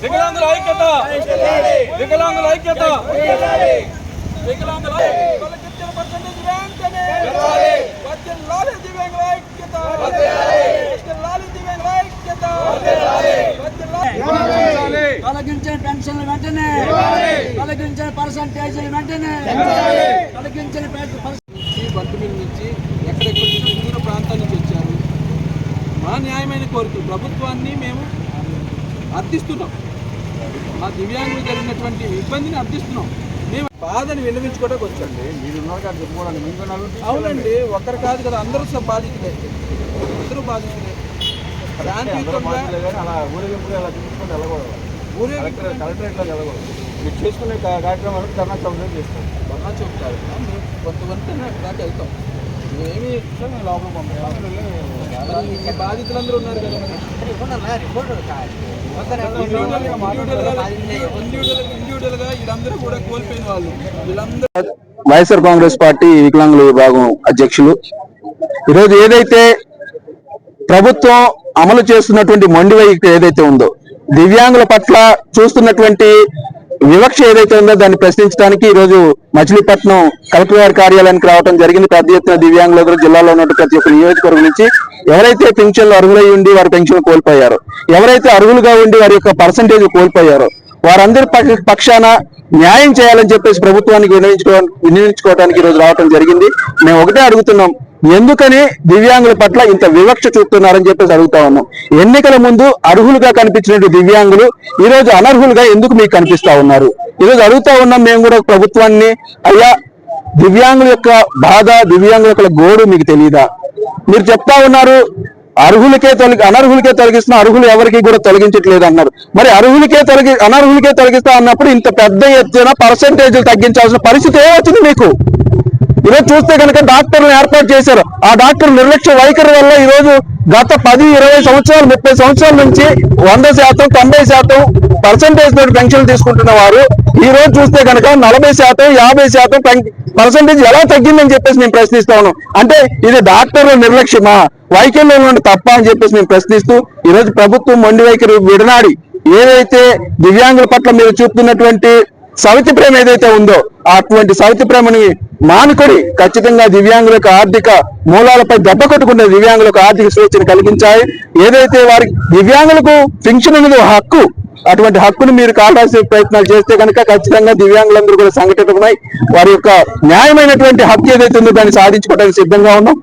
వికలాంగుల ఐక్యత, వికలాంగుల ఐక్యత, వికలాంగుల తొలగించిన పర్సెంటేజ్ వెంటనే వర్ధిల్లాలి దివ్యాంగుల ఐక్యత, వర్ధిల్లాలి దివ్యాంగుల ఐక్యత, తొలగించిన పెన్షన్లు వెంటనే, తొలగించిన పర్సెంటేజీలు వెంటనే, తొలగించిన బంటు మీద నుంచి ఎక్కడెక్కడ దూర ప్రాంతాల నుంచి వచ్చారు. మా న్యాయమైన కోరికలు ప్రభుత్వాన్ని మేము అర్థిస్తున్నాం. మా దివ్యాంగులు జరిగినటువంటి ఇబ్బందిని అర్థిస్తున్నాం. మేము బాధని విన్నవించుకోవడానికి వచ్చండి. అవునండి, ఒక్కరు కాదు కదా, అందరూ బాధితులే, అందరూ బాధితులే. శాంతియుతంగా కలెక్టరేట్లో వెళ్ళకూడదు. మీరు చేసుకునే కార్యక్రమాలు ధర్నా చౌక్ చేస్తాం. ధర్నా చౌక్ కాదు, మేము కొంతమంది దాకా వెళ్తాం. మేమేమి మేము లోపల పంపాం. బాధితులందరూ ఉన్నారు కదా, ఇండివిజువల్గా వీళ్ళందరూ కూడా కోల్పోయిన వాళ్ళు. వీళ్ళందరూ వైఎస్ఆర్ కాంగ్రెస్ పార్టీ వికలాంగుల విభాగం అధ్యక్షులు. ఈరోజు ఏదైతే ప్రభుత్వం అమలు చేస్తున్నటువంటి మొండి వైఖరి ఏదైతే ఉందో, దివ్యాంగుల పట్ల చూస్తున్నటువంటి వివక్ష ఏదైతే ఉందో దాన్ని ప్రశ్నించడానికి ఈరోజు మచిలీపట్నం కలెక్టర్ గారి కార్యాలయానికి రావడం జరిగింది. పెద్ద ఎత్తున దివ్యాంగులందరూ జిల్లాలో ఉన్నటువంటి ప్రతి ఒక్క నియోజకవర్గం నుంచి ఎవరైతే పెన్షన్లు అర్హులై ఉండి వారి పెన్షన్ కోల్పోయారో, ఎవరైతే అర్హులుగా ఉండి వారి యొక్క పర్సంటేజ్ కోల్పోయారో వారందరి పక్షాన న్యాయం చేయాలని చెప్పేసి ప్రభుత్వానికి వినియోగించుకోవడానికి ఈరోజు రావడం జరిగింది. మేము ఒకటే అడుగుతున్నాం, ఎందుకని దివ్యాంగుల పట్ల ఇంత వివక్ష చూపుతున్నారని చెప్పేసి అడుగుతా ఉన్నాం. ఎన్నికల ముందు అర్హులుగా కనిపించినట్టు దివ్యాంగులు ఈ రోజు అనర్హులుగా ఎందుకు మీకు కనిపిస్తా ఉన్నారు? ఈరోజు అడుగుతా ఉన్నాం మేము కూడా ప్రభుత్వాన్ని, అయ్యా దివ్యాంగుల యొక్క బాధ, దివ్యాంగుల యొక్క గోడు మీకు తెలియదా? మీరు చెప్తా ఉన్నారు అనర్హులకే తొలగిస్తున్నా, అర్హులు ఎవరికి కూడా తొలగించట్లేదు అన్నారు. మరి అనర్హులకే తొలగిస్తా అన్నప్పుడు ఇంత పెద్ద ఎత్తున పర్సంటేజ్లు తగ్గించాల్సిన పరిస్థితి ఏమవుతుంది మీకు? ఈరోజు చూస్తే కనుక డాక్టర్లను ఏర్పాటు చేశారు. ఆ డాక్టర్ నిర్లక్ష్య వైఖరి వల్ల ఈరోజు గత 10, 20 సంవత్సరాలు, 30 సంవత్సరాల నుంచి 100%, 90% పర్సంటేజ్ తోటి పెన్షన్లు తీసుకుంటున్న వారు ఈ రోజు చూస్తే కనుక 40%, 50% పర్సంటేజ్ ఎలా తగ్గిందని చెప్పేసి మేము ప్రశ్నిస్తా ఉన్నాం. అంటే ఇది డాక్టర్ల నిర్లక్ష్యమా, వైఖరిలో ఉన్న తప్ప అని చెప్పేసి మేము ప్రశ్నిస్తూ ఈరోజు ప్రభుత్వం మొండి వైఖరి విడనాడి ఏదైతే దివ్యాంగుల పట్ల మీరు చూపుతున్నటువంటి సవితి ప్రేమ ఏదైతే ఉందో అటువంటి సవితి ప్రేమని మానుకొని ఖచ్చితంగా దివ్యాంగులకు ఆర్థిక మూలాలపై దెబ్బ కొట్టుకునే దివ్యాంగులకు ఆర్థిక స్వేచ్ఛను కలిగించాయి. ఏదైతే వారికి దివ్యాంగులకు పెన్షన్ అనేది హక్కు, అటువంటి హక్కును మీరు కాపాడే ప్రయత్నాలు చేస్తే కనుక ఖచ్చితంగా దివ్యాంగులందరూ కూడా సంఘటితమై వారి యొక్క న్యాయమైనటువంటి హక్కు ఏదైతే ఉందో దాన్ని సాధించుకోవడానికి సిద్ధంగా ఉన్నాం.